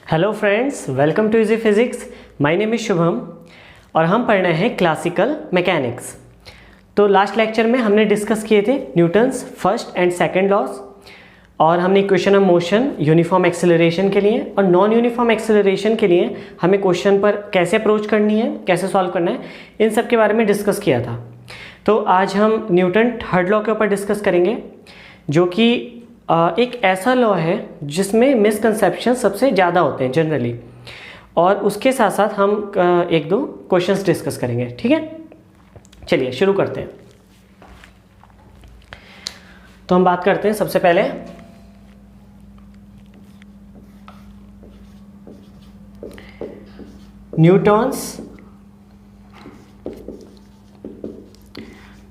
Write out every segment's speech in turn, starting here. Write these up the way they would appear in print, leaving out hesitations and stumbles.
Hello friends, welcome to easy physics. My name is Shubham और हम पढ़ रहे हैं क्लासिकल मैकेनिक्स। तो लास्ट लेक्चर में हमने डिस्कस किए थे Newton's first and second laws, और हमने equation of motion uniform acceleration के लिए और नॉन यूनिफॉर्म एक्सेलरेशन के लिए हमें क्वेश्चन पर कैसे अप्रोच करनी है, कैसे सॉल्व करना है, इन सब के बारे में डिस्कस किया था। तो आज हम न्यूटन थर्ड लॉ के ऊपर डिस्कस करेंगे, जो कि एक ऐसा लॉ है जिसमें मिसकंसेप्शन सबसे ज़्यादा होते हैं जनरली, और उसके साथ साथ हम एक दो क्वेश्चंस डिस्कस करेंगे। ठीक है, चलिए शुरू करते हैं। तो हम बात करते हैं सबसे पहले न्यूटन्स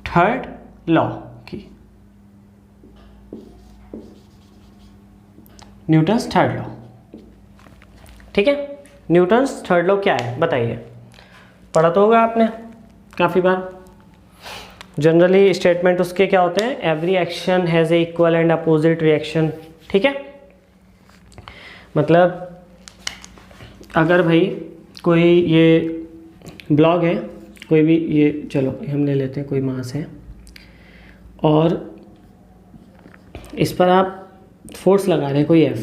थर्ड लॉ की। न्यूटन्स थर्ड लॉ, ठीक है। न्यूटन्स थर्ड लॉ क्या है बताइए? पढ़ा तो होगा आपने काफ़ी बार। जनरली स्टेटमेंट उसके क्या होते हैं? Every action has a equal and opposite reaction. ठीक है, मतलब अगर भाई कोई ये ब्लॉक है, कोई भी, ये चलो हम ले लेते हैं, कोई मास है और इस पर आप फोर्स लगा रहे हैं कोई F,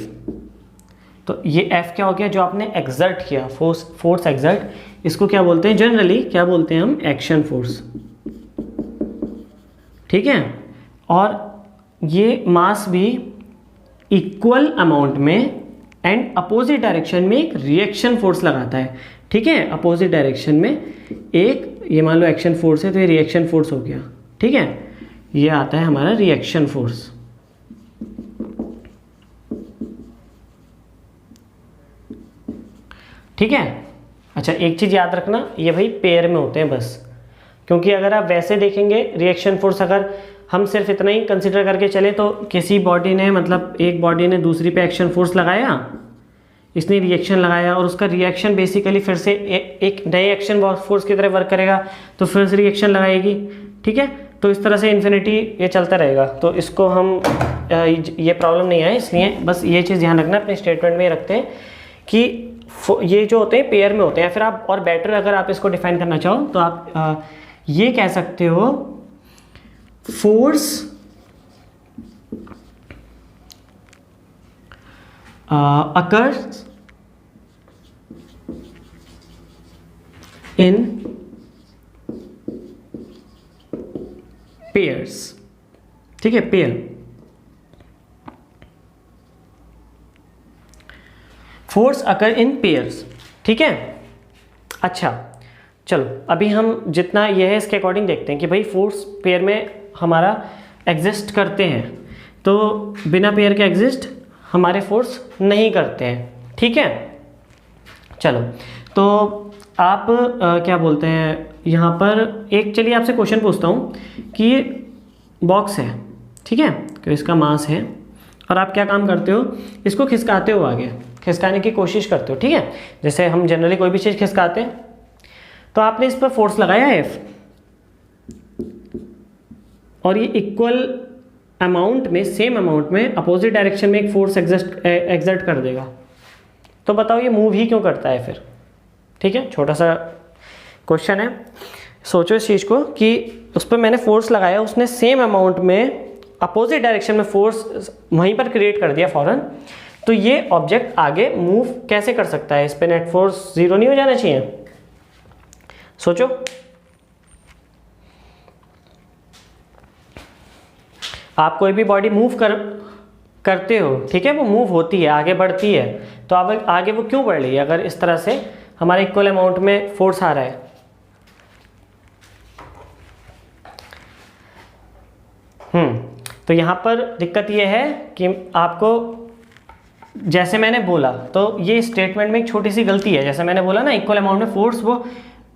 तो ये F क्या हो गया? जो आपने एक्सर्ट किया, फोर्स एक्सर्ट, इसको क्या बोलते हैं? जनरली क्या बोलते हैं हम? Action force. ठीक है, और ये मास भी इक्वल अमाउंट में एंड अपोजिट डायरेक्शन में एक रिएक्शन फोर्स लगाता है। ठीक है, अपोजिट डायरेक्शन में एक, ये मान लो एक्शन फोर्स है तो ये रिएक्शन फोर्स हो गया। ठीक है, ये आता है हमारा रिएक्शन फोर्स। ठीक है, अच्छा एक चीज़ याद रखना, ये भाई पेयर में होते हैं बस, क्योंकि अगर आप वैसे देखेंगे रिएक्शन फोर्स, अगर हम सिर्फ इतना ही कंसिडर करके चले तो किसी बॉडी ने, मतलब एक बॉडी ने दूसरी पे एक्शन फोर्स लगाया, इसने रिएक्शन लगाया और उसका रिएक्शन बेसिकली फिर से एक नए एक्शन फोर्स की तरह वर्क करेगा, तो फिर से रिएक्शन लगाएगी। ठीक है, तो इस तरह से इन्फिनिटी ये चलता रहेगा। तो इसको हम ये प्रॉब्लम नहीं आए, इसलिए बस ये चीज़ ध्यान रखना, अपने स्टेटमेंट में रखते हैं कि ये जो होते हैं पेयर में होते हैं। फिर आप और बेटर अगर आप इसको डिफाइन करना चाहो तो आप ये कह सकते हो, फोर्स अकर्स इन पेयर्स। ठीक है, पेयर, फोर्स अकर इन पेयर्स। ठीक है, अच्छा चलो अभी हम जितना यह है इसके अकॉर्डिंग देखते हैं कि भाई फोर्स पेयर में हमारा एग्जिस्ट करते हैं, तो बिना पेयर के एग्जिस्ट हमारे फोर्स नहीं करते हैं। ठीक है, चलो तो आप क्या बोलते हैं यहाँ पर, एक चलिए आपसे क्वेश्चन पूछता हूँ कि ये बॉक्स है, ठीक है, तो इसका मास है और आप क्या काम करते हो? इसको खिसकाते हो, आगे खिसकाने की कोशिश करते हो। ठीक है, जैसे हम जनरली कोई भी चीज़ खिसकाते हैं, तो आपने इस पर फोर्स लगाया F, और ये इक्वल अमाउंट में, सेम अमाउंट में अपोजिट डायरेक्शन में एक फोर्स एग्जर्ट कर देगा। तो बताओ ये मूव ही क्यों करता है फिर? ठीक है, छोटा सा क्वेश्चन है, सोचो इस चीज़ को कि उस पर मैंने फोर्स लगाया, उसने सेम अमाउंट में अपोजिट डायरेक्शन में फोर्स वहीं पर क्रिएट कर दिया फौरन, तो ये ऑब्जेक्ट आगे मूव कैसे कर सकता है? इस पे नेट फोर्स जीरो नहीं हो जाना चाहिए? सोचो, आप कोई भी बॉडी मूव करते हो, ठीक है, वो मूव होती है, आगे बढ़ती है, तो अब आगे वो क्यों बढ़ रही है? अगर इस तरह से हमारे इक्वल अमाउंट में फोर्स आ रहा है, तो यहाँ पर दिक्कत ये है कि आपको, जैसे मैंने बोला, तो ये स्टेटमेंट में एक छोटी सी गलती है। जैसे मैंने बोला ना, इक्वल अमाउंट में फोर्स वो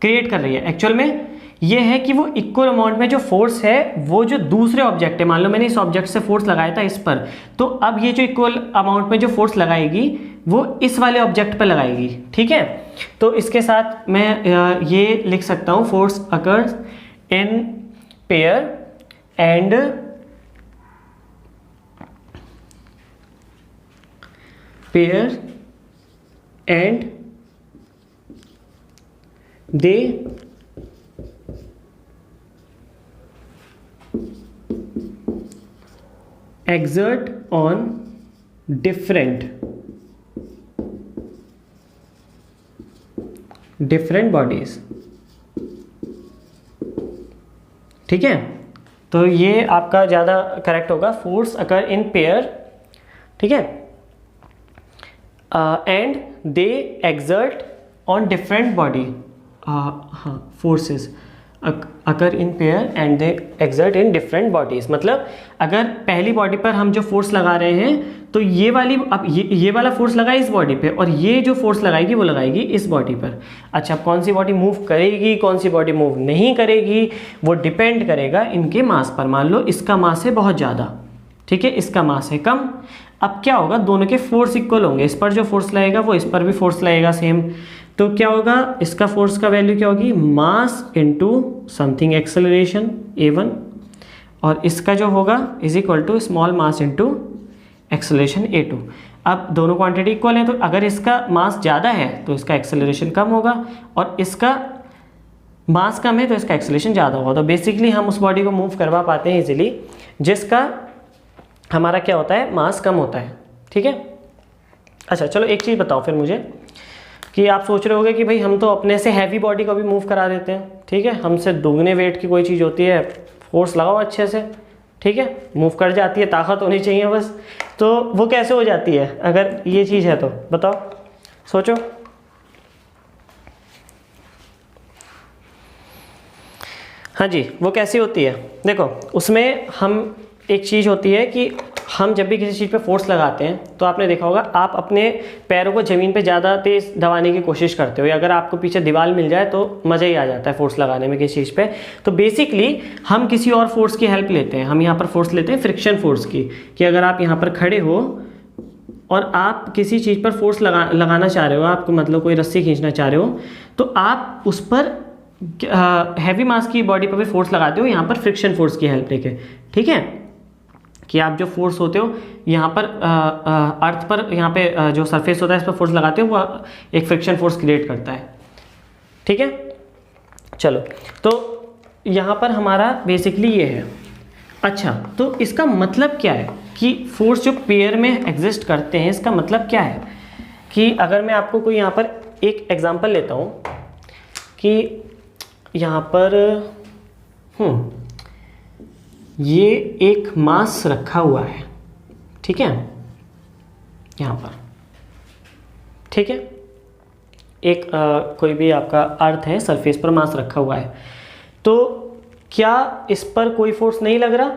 क्रिएट कर रही है, एक्चुअल में ये है कि वो इक्वल अमाउंट में जो फोर्स है वो जो दूसरे ऑब्जेक्ट है, मान लो मैंने इस ऑब्जेक्ट से फोर्स लगाया था इस पर, तो अब ये जो इक्वल अमाउंट में जो फोर्स लगाएगी वो इस वाले ऑब्जेक्ट पर लगाएगी। ठीक है, तो इसके साथ मैं ये लिख सकता हूँ, force occurs in pair and pair and they exert on different bodies। ठीक है, तो ये आपका ज़्यादा करेक्ट होगा, फोर्स अकर इन पेयर। ठीक है, and they exert on different body, हाँ forces occur in pair and they exert in different bodies. मतलब अगर पहली बॉडी पर हम जो फोर्स लगा रहे हैं तो ये वाली, अब ये वाला फोर्स लगा इस बॉडी पे और ये जो फोर्स लगाएगी वो लगाएगी इस बॉडी पर। अच्छा, अब कौन सी बॉडी मूव करेगी कौन सी बॉडी मूव नहीं करेगी वो डिपेंड करेगा इनके मास पर। मान लो इसका मास है बहुत ज़्यादा, ठीक है, इसका मास है कम। अब क्या होगा, दोनों के फोर्स इक्वल होंगे, इस पर जो फोर्स लगेगा वो इस पर भी फोर्स लगेगा सेम। तो क्या होगा, इसका फोर्स का वैल्यू क्या होगी, mass into something acceleration a1, और इसका जो होगा is equal to small mass into acceleration a2। अब दोनों क्वांटिटी इक्वल है, तो अगर इसका मास ज़्यादा है तो इसका एक्सेलरेशन कम होगा, और इसका मास कम है तो इसका एक्सेलरेशन ज़्यादा होगा। तो बेसिकली हम उस बॉडी को मूव करवा पाते हैं इजीली जिसका हमारा क्या होता है, मास कम होता है। ठीक है, अच्छा चलो एक चीज़ बताओ फिर मुझे, कि आप सोच रहे होगे कि भाई हम तो अपने से हैवी बॉडी को भी मूव करा देते हैं, ठीक है, हमसे दुगने वेट की कोई चीज़ होती है, फोर्स लगाओ अच्छे से, ठीक है, मूव कर जाती है, ताकत होनी चाहिए बस। तो वो कैसे हो जाती है अगर ये चीज़ है तो बताओ, सोचो। हाँ जी, वो कैसी होती है, देखो उसमें हम एक चीज़ होती है कि हम जब भी किसी चीज़ पे फोर्स लगाते हैं तो आपने देखा होगा आप अपने पैरों को ज़मीन पे ज़्यादा तेज़ दबाने की कोशिश करते हो, या अगर आपको पीछे दीवार मिल जाए तो मज़ा ही आ जाता है फोर्स लगाने में किसी चीज़ पे। तो बेसिकली हम किसी और फोर्स की हेल्प लेते हैं, हम यहाँ पर फोर्स लेते हैं फ्रिक्शन फोर्स की, कि अगर आप यहाँ पर खड़े हो और आप किसी चीज़ पर फोर्स लगाना चाह रहे हो, आपको मतलब कोई रस्सी खींचना चाह रहे हो, तो आप उस पर हैवी मास की बॉडी पर भी फोर्स लगाते हो यहाँ पर फ्रिक्शन फोर्स की हेल्प लेके। ठीक है, कि आप जो फोर्स होते हो यहाँ पर अर्थ पर, यहाँ पे जो सरफेस होता है इस पर फोर्स लगाते हो, वो एक फ्रिक्शन फोर्स क्रिएट करता है। ठीक है, चलो तो यहाँ पर हमारा बेसिकली ये है। अच्छा, तो इसका मतलब क्या है कि फोर्स जो पेयर में एग्जिस्ट करते हैं, इसका मतलब क्या है कि अगर मैं आपको कोई यहाँ पर एक एग्जांपल लेता हूँ कि यहाँ पर ये एक मास रखा हुआ है, ठीक है, यहाँ पर, ठीक है, एक कोई भी आपका अर्थ है, सरफेस पर मास रखा हुआ है, तो क्या इस पर कोई फोर्स नहीं लग रहा,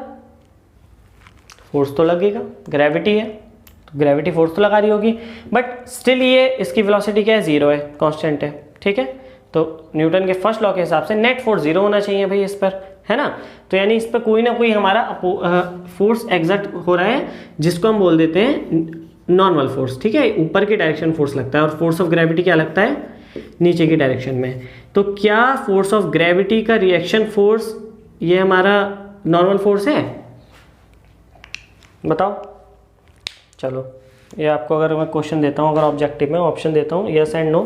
फोर्स तो लगेगा, ग्रेविटी है, तो ग्रेविटी फोर्स तो लगा रही होगी, बट स्टिल ये इसकी वेलोसिटी क्या है, जीरो है, कांस्टेंट है। ठीक है, तो न्यूटन के फर्स्ट लॉ के हिसाब से नेट फोर्स जीरो होना चाहिए भाई इस पर, है ना। तो यानी इस पर कोई ना कोई हमारा फोर्स एग्जर्ट हो रहा है, जिसको हम बोल देते हैं नॉर्मल फोर्स। ठीक है, ऊपर की डायरेक्शन फोर्स लगता है, और फोर्स ऑफ ग्रेविटी क्या लगता है, नीचे की डायरेक्शन में। तो क्या फोर्स ऑफ ग्रेविटी का रिएक्शन फोर्स ये हमारा नॉर्मल फोर्स है, बताओ। चलो ये आपको अगर मैं क्वेश्चन देता हूँ, अगर ऑब्जेक्टिव में ऑप्शन देता हूँ यस एंड नो,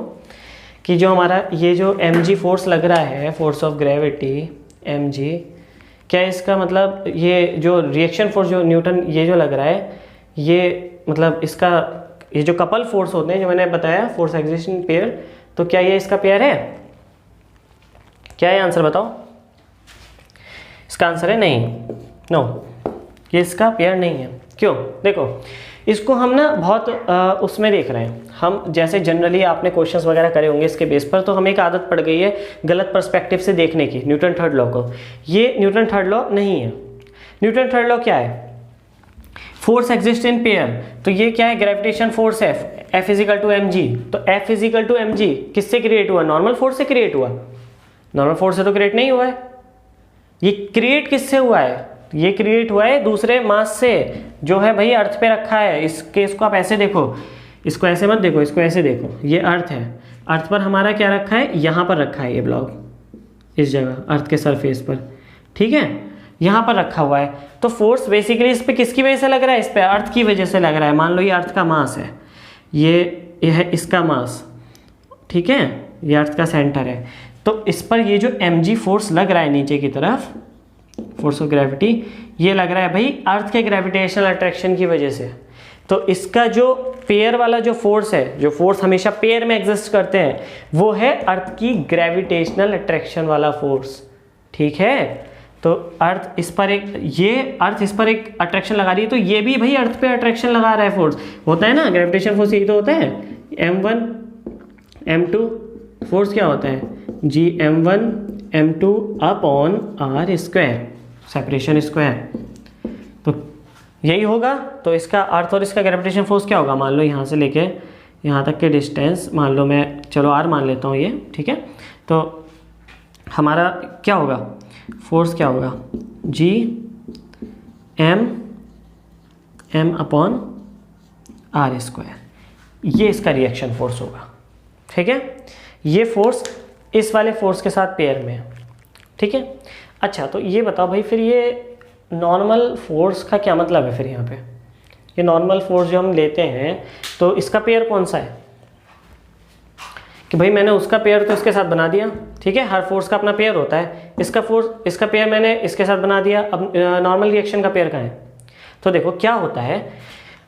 कि जो हमारा ये जो mg फोर्स लग रहा है, फोर्स ऑफ ग्रेविटी mg, क्या इसका मतलब ये जो रिएक्शन फोर्स जो न्यूटन ये जो लग रहा है, ये मतलब इसका ये जो कपल फोर्स होते हैं जो मैंने बताया, फोर्स एग्जिस्ट इन पेयर, तो क्या ये इसका पेयर है, क्या है आंसर बताओ। इसका आंसर है नहीं, नो, ये इसका पेयर नहीं है। क्यों, देखो इसको हम ना बहुत उसमें देख रहे हैं हम, जैसे जनरली आपने क्वेश्चंस वगैरह करे होंगे इसके बेस पर, तो हमें एक आदत पड़ गई है गलत पर्सपेक्टिव से देखने की न्यूटन थर्ड लॉ को। ये न्यूटन थर्ड लॉ नहीं है। न्यूटन थर्ड लॉ क्या है, फोर्स एग्जिस्ट इन पेयर, तो ये क्या है, ग्रेविटेशन फोर्स है, F is equal to M g. तो F is equal to M g किससे क्रिएट हुआ, नॉर्मल फोर्स से क्रिएट हुआ, नॉर्मल फोर्स से तो क्रिएट नहीं हुआ है। ये क्रिएट किससे हुआ है, ये क्रिएट हुआ है दूसरे मास से जो है भाई अर्थ पे रखा है। इसको आप ऐसे देखो, इसको ऐसे मत देखो, इसको ऐसे देखो, ये अर्थ है, अर्थ पर हमारा क्या रखा है, यहाँ पर रखा है ये ब्लॉक, इस जगह अर्थ के सरफेस पर, ठीक है, यहाँ पर रखा हुआ है। तो फोर्स बेसिकली इस पे किसकी वजह से लग रहा है, इस पे अर्थ की वजह से लग रहा है। मान लो ये अर्थ का मास है, ये ये है इसका मास, ठीक है, ये अर्थ का सेंटर है। तो इस पर ये जो mg फोर्स लग रहा है नीचे की तरफ, फोर्स ऑफ ग्रेविटी, ये लग रहा है भाई अर्थ के ग्रेविटेशनल अट्रैक्शन की वजह से। तो इसका जो पेयर वाला जो फोर्स है, जो फोर्स हमेशा पेयर में एग्जिस्ट करते हैं, वो है अर्थ की ग्रेविटेशनल अट्रैक्शन वाला फोर्स, ठीक है। तो अर्थ इस पर एक अट्रैक्शन लगा रही है, तो ये भी भाई अर्थ पे अट्रैक्शन लगा रहा है फोर्स, होता है ना ग्रेविटेशन फोर्स, यही तो होता है। m1 m2 फोर्स क्या होता है, Gm1 m2 upon r square, separation square, तो यही होगा। तो इसका अर्थ और इसका ग्रेविटेशन फोर्स क्या होगा, मान लो यहाँ से लेके यहाँ तक के डिस्टेंस, मान लो मैं चलो r मान लेता हूँ ये, ठीक है। तो हमारा क्या होगा, फोर्स क्या होगा, m अपॉन r स्क्वायर, ये इसका रिएक्शन फोर्स होगा, ठीक है। ये फोर्स इस वाले फोर्स के साथ पेयर में है, ठीक है। अच्छा, तो ये बताओ भाई, फिर ये नॉर्मल फोर्स का क्या मतलब है फिर यहाँ पे, ये नॉर्मल फोर्स जो हम लेते हैं तो इसका पेयर कौन सा है, कि भाई मैंने उसका पेयर तो इसके साथ बना दिया, ठीक है, हर फोर्स का अपना पेयर होता है, इसका पेयर मैंने इसके साथ बना दिया। अब नॉर्मल रिएक्शन का पेयर कहाँ है, तो देखो क्या होता है,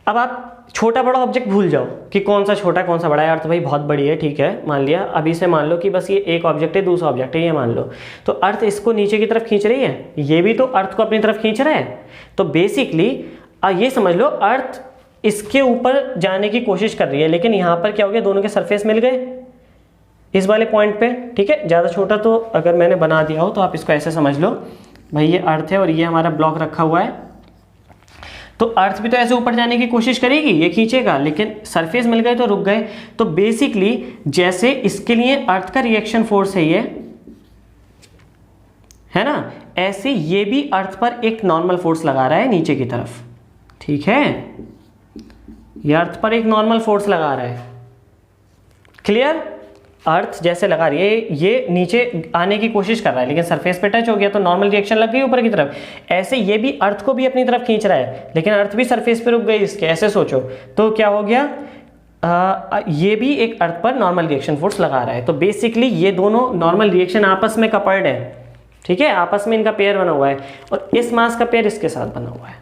अब आप छोटा बड़ा ऑब्जेक्ट भूल जाओ कि कौन सा छोटा कौन सा बड़ा है। अर्थ भाई बहुत बड़ी है, ठीक है, मान लिया। अभी से मान लो कि बस ये एक ऑब्जेक्ट है, दूसरा ऑब्जेक्ट है, ये मान लो। तो अर्थ इसको नीचे की तरफ खींच रही है, ये भी तो अर्थ को अपनी तरफ खींच रहा है। तो बेसिकली ये समझ लो अर्थ इसके ऊपर जाने की कोशिश कर रही है, लेकिन यहाँ पर क्या हो गया, दोनों के सरफेस मिल गए इस वाले पॉइंट पे, ठीक है। ज़्यादा छोटा तो अगर मैंने बना दिया हो तो आप इसको ऐसे समझ लो, भाई ये अर्थ है और ये हमारा ब्लॉक रखा हुआ है, तो अर्थ भी तो ऐसे ऊपर जाने की कोशिश करेगी, ये खींचेगा, लेकिन सरफेस मिल गए तो रुक गए। तो बेसिकली जैसे इसके लिए अर्थ का रिएक्शन फोर्स है ये, है ना, ऐसे ये भी अर्थ पर एक नॉर्मल फोर्स लगा रहा है नीचे की तरफ, ठीक है। ये अर्थ पर एक नॉर्मल फोर्स लगा रहा है, क्लियर। अर्थ जैसे लगा रही है, ये नीचे आने की कोशिश कर रहा है, लेकिन सरफेस पे टच हो गया तो नॉर्मल रिएक्शन लग गई ऊपर की तरफ। ऐसे ये भी अर्थ को भी अपनी तरफ खींच रहा है, लेकिन अर्थ भी सरफेस पे रुक गई इसके, ऐसे सोचो तो क्या हो गया, ये भी एक अर्थ पर नॉर्मल रिएक्शन फोर्स लगा रहा है। तो बेसिकली ये दोनों नॉर्मल रिएक्शन आपस में कपल्ड है, ठीक है, आपस में इनका पेयर बना हुआ है, और इस मास का पेयर इसके साथ बना हुआ है,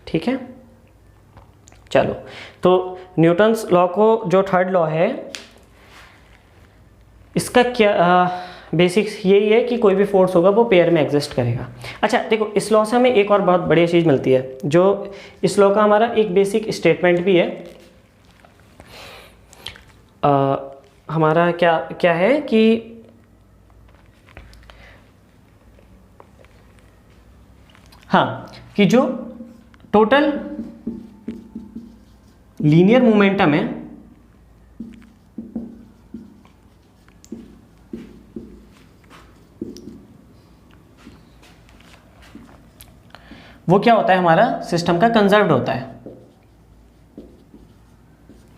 ठीक है। चलो, तो न्यूटन्स लॉ को जो थर्ड लॉ है इसका क्या बेसिक्स यही है कि कोई भी फोर्स होगा वो पेयर में एग्जिस्ट करेगा। अच्छा देखो, इस लॉ से हमें एक और बहुत बढ़िया चीज़ मिलती है, जो इस लॉ का हमारा एक बेसिक स्टेटमेंट भी है। हमारा क्या है कि हाँ, कि जो टोटल लीनियर मोमेंटम है वो क्या होता है, हमारा सिस्टम का कंजर्व्ड होता है,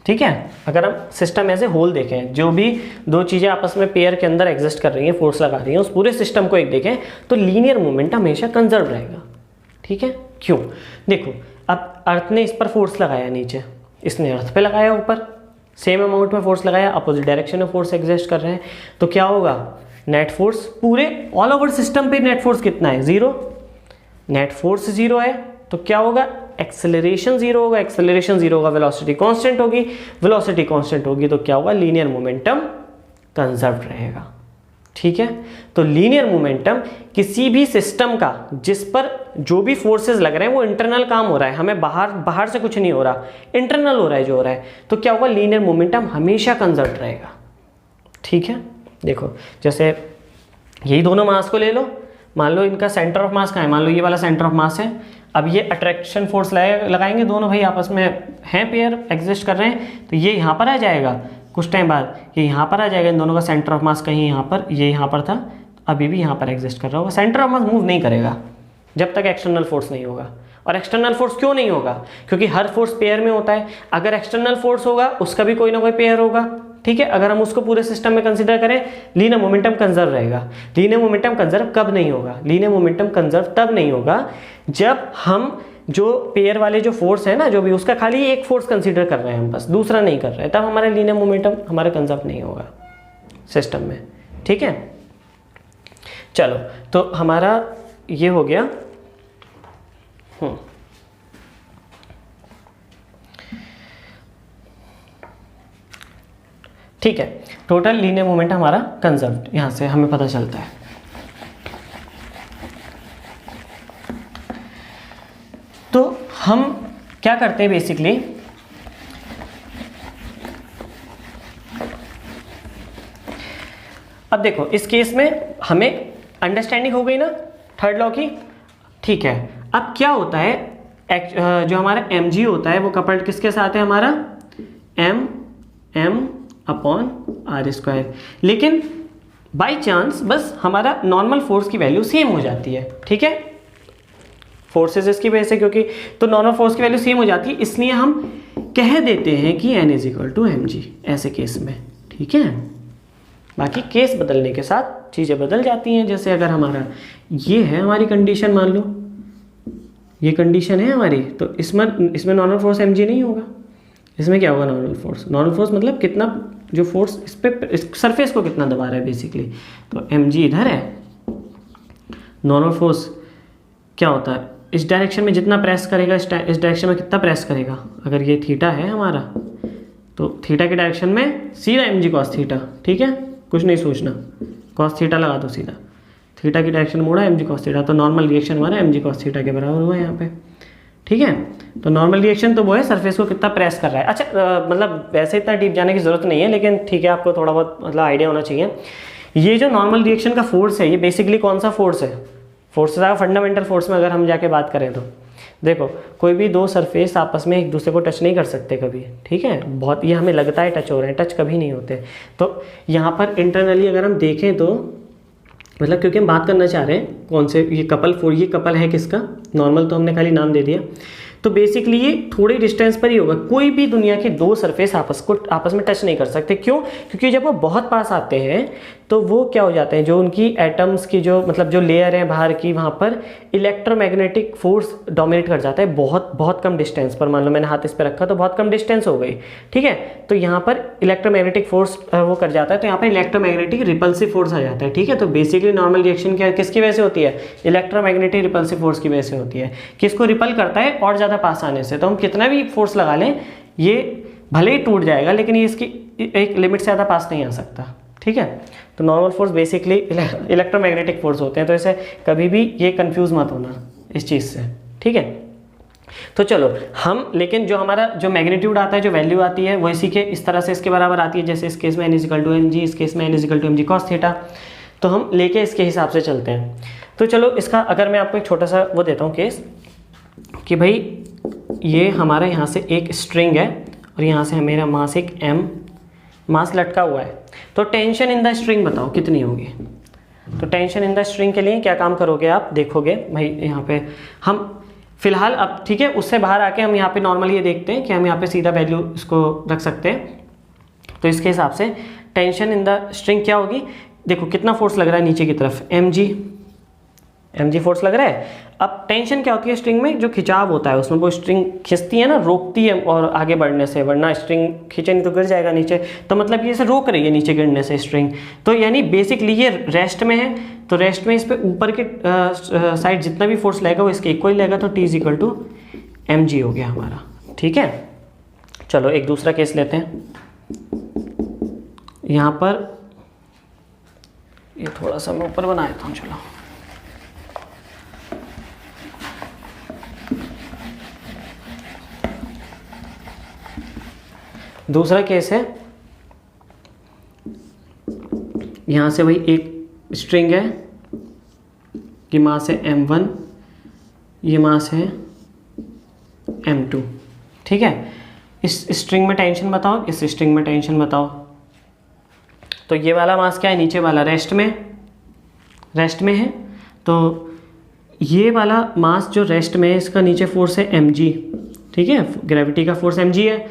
ठीक है। अगर हम सिस्टम एज ए होल देखें, जो भी दो चीज़ें आपस में पेयर के अंदर एग्जिस्ट कर रही हैं, फोर्स लगा रही हैं, उस पूरे सिस्टम को एक देखें तो लीनियर मोमेंट हमेशा कंजर्व रहेगा, ठीक है। क्यों, देखो अब अर्थ ने इस पर फोर्स लगाया नीचे, इसने अर्थ पे लगाया ऊपर, सेम अमाउंट में फोर्स लगाया, अपोजिट डायरेक्शन में फोर्स एग्जिस्ट कर रहे हैं, तो क्या होगा, नेट फोर्स पूरे ऑल ओवर सिस्टम पे नेट फोर्स कितना है, 0। नेट फोर्स 0 है तो क्या होगा, एक्सेलरेशन 0 होगा, एक्सेलरेशन 0 होगा, वेलोसिटी कांस्टेंट होगी, वेलोसिटी कांस्टेंट होगी तो क्या होगा, लीनियर मोमेंटम कंजर्व रहेगा, ठीक है। तो लीनियर मोमेंटम किसी भी सिस्टम का जिस पर जो भी फोर्सेस लग रहे हैं वो इंटरनल काम हो रहा है, हमें बाहर से कुछ नहीं हो रहा, इंटरनल हो रहा है जो हो रहा है, तो क्या होगा, लीनियर मोमेंटम हमेशा कंजर्व रहेगा, ठीक है। देखो जैसे यही दोनों मास को ले लो, मान लो इनका सेंटर ऑफ मास कहाँ है, मान लो ये वाला सेंटर ऑफ मास है। अब ये अट्रैक्शन फोर्स लगाएंगे, दोनों भाई आपस में हैं, पेयर एग्जिस्ट कर रहे हैं, तो ये यहाँ पर आ जाएगा, कुछ टाइम बाद ये यहाँ पर आ जाएगा। इन दोनों का सेंटर ऑफ मास कहीं यहाँ पर, ये यहाँ पर था, अभी भी यहाँ पर एग्जिस्ट कर रहा होगा। सेंटर ऑफ मास मूव नहीं करेगा जब तक एक्सटर्नल फोर्स नहीं होगा। और एक्सटर्नल फोर्स क्यों नहीं होगा, क्योंकि हर फोर्स पेयर में होता है। अगर एक्सटर्नल फोर्स होगा उसका भी कोई ना कोई पेयर होगा, ठीक है। अगर हम उसको पूरे सिस्टम में कंसीडर करें, लीनियर मोमेंटम कंजर्व रहेगा। लीनियर मोमेंटम कंजर्व कब नहीं होगा, लीनियर मोमेंटम कंजर्व तब नहीं होगा जब हम जो पेयर वाले जो फोर्स है ना, जो भी उसका खाली एक फोर्स कंसीडर कर रहे हैं हम, बस दूसरा नहीं कर रहे हैं, तब हमारा लीनियर मोमेंटम हमारा कंजर्व नहीं होगा सिस्टम में। ठीक है, चलो तो हमारा ये हो गया। ठीक है, टोटल लीनियर मोमेंट हमारा कंजर्व्ड यहां से हमें पता चलता है। तो हम क्या करते हैं बेसिकली, अब देखो इस केस में हमें अंडरस्टैंडिंग हो गई ना थर्ड लॉ की। ठीक है, अब क्या होता है, जो हमारा mg होता है वो कपल्ड किसके साथ है, हमारा m अपॉन आर स्क्वायर। लेकिन बाय चांस बस हमारा नॉर्मल फोर्स की वैल्यू सेम हो जाती है। ठीक है, फोर्सेस इसकी वजह से, क्योंकि तो नॉर्मल फोर्स की वैल्यू सेम हो जाती है, इसलिए हम कह देते हैं कि n is equal to mg ऐसे केस में। ठीक है, बाकी केस बदलने के साथ चीज़ें बदल जाती हैं। जैसे अगर हमारा ये है हमारी कंडीशन, मान लो ये कंडीशन है हमारी, तो इसमें नॉर्मल फोर्स mg नहीं होगा। इसमें क्या होगा, नॉर्मल फोर्स। नॉर्मल फोर्स मतलब कितना, जो फोर्स इस पे इस सरफेस को कितना दबा रहा है बेसिकली। तो mg इधर है, नॉर्मल फोर्स क्या होता है, इस डायरेक्शन में जितना प्रेस करेगा, इस डायरेक्शन में कितना प्रेस करेगा। अगर ये थीटा है हमारा, तो थीटा के डायरेक्शन में सीधा mg कॉस थीटा। ठीक है, कुछ नहीं सोचना, कॉस थीटा लगा दो सीधा, थीटा की डायरेक्शन मोड़ा mg कॉस थीटा, तो नॉर्मल रिएक्शन हमारा mg कॉस थीटा के बराबर हुआ यहाँ पे। ठीक है, तो नॉर्मल रिएक्शन तो वो है सरफेस को कितना प्रेस कर रहा है। अच्छा मतलब वैसे इतना डीप जाने की जरूरत नहीं है, लेकिन ठीक है आपको थोड़ा बहुत मतलब आइडिया होना चाहिए। ये जो नॉर्मल रिएक्शन का फोर्स है, ये बेसिकली कौन सा फोर्स है, फोर्सेस का फंडामेंटल फोर्स में अगर हम जाके बात करें तो देखो कोई भी दो सरफेस आपस में एक दूसरे को टच नहीं कर सकते कभी। ठीक है, बहुत ये हमें लगता है टच हो रहे हैं, टच कभी नहीं होते। तो यहाँ पर इंटरनली अगर हम देखें तो मतलब, क्योंकि हम बात करना चाह रहे हैं कौन से, ये कपल है किसका, नॉर्मल तो हमने खाली नाम दे दिया। तो बेसिकली ये थोड़ी डिस्टेंस पर ही होगा, कोई भी दुनिया के दो सरफेस आपस में टच नहीं कर सकते। क्यों? क्योंकि जब वो बहुत पास आते हैं तो वो क्या हो जाते हैं, जो उनकी एटम्स की जो मतलब जो लेयर है बाहर की, वहाँ पर इलेक्ट्रोमैग्नेटिक फोर्स डोमिनेट कर जाता है बहुत बहुत कम डिस्टेंस पर। मान लो मैंने हाथ इस पर रखा तो बहुत कम डिस्टेंस हो गई। ठीक है, तो यहाँ पर इलेक्ट्रोमैग्नेटिक फोर्स वो कर जाता है, तो यहाँ पर इलेक्ट्रोमैग्नेटिक रिपल्सिव फोर्स आ जाता है। ठीक है, तो बेसिकली नॉर्मल रिएक्शन क्या किसकी वजह से होती है, इलेक्ट्रोमैग्नेटिक रिपल्सिव फोर्स की वजह से होती है। किसको रिपल करता है, और ज़्यादा पास आने से। तो हम कितना भी फोर्स लगा लें ये भले ही टूट जाएगा, लेकिन ये इसकी एक लिमिट से ज़्यादा पास नहीं आ सकता। ठीक है, तो normal force basically electromagnetic force होते हैं, तो इसे कभी भी ये कंफ्यूज मत होना इस चीज़ से। ठीक है, तो चलो हम, लेकिन जो हमारा जो मैग्नीट्यूड आता है, जो वैल्यू आती है वो इसी के इस तरह से इसके बराबर आती है। जैसे इस केस में n इक्वल टू mg, इस केस में n equal to mg cos theta. तो हम लेके इसके हिसाब से चलते हैं। तो चलो इसका अगर मैं आपको एक छोटा सा वो देता हूँ केस, कि भाई ये हमारा यहाँ से एक स्ट्रिंग है और यहाँ से मेरा मास एक m मास लटका हुआ है। तो टेंशन इन द स्ट्रिंग बताओ कितनी होगी। तो टेंशन इन द स्ट्रिंग के लिए क्या काम करोगे आप, देखोगे भाई यहाँ पे हम फिलहाल अब, ठीक है, उससे बाहर आके हम यहाँ पे नॉर्मली ये देखते हैं कि हम यहाँ पे सीधा वैल्यू इसको रख सकते हैं। तो इसके हिसाब से टेंशन इन द स्ट्रिंग क्या होगी, देखो कितना फोर्स लग रहा है नीचे की तरफ, mg फोर्स लग रहा है। अब टेंशन क्या होती है स्ट्रिंग में, जो खिंचाव होता है उसमें वो स्ट्रिंग खिंचती है ना, रोकती है और आगे बढ़ने से, वरना स्ट्रिंग खींचे नहीं तो गिर जाएगा नीचे। तो मतलब ये इसे रोक रही है नीचे गिरने से स्ट्रिंग। तो यानी बेसिकली ये रेस्ट में है, तो रेस्ट में इस पर ऊपर के साइड जितना भी फोर्स लगेगा वो इसके इक्वल लगेगा। तो T is equal to mg हो गया हमारा। ठीक है, चलो एक दूसरा केस लेते हैं। यहाँ पर ये थोड़ा सा मैं ऊपर बनाया था, चलो दूसरा केस है। यहाँ से वही एक स्ट्रिंग है कि मास है m1, ये मास है m2। ठीक है, इस स्ट्रिंग में टेंशन बताओ, इस स्ट्रिंग में टेंशन बताओ। तो ये वाला मास क्या है, नीचे वाला रेस्ट में है। तो ये वाला मास जो रेस्ट में है इसका नीचे फोर्स है mg। ठीक है, ग्रेविटी का फोर्स mg है,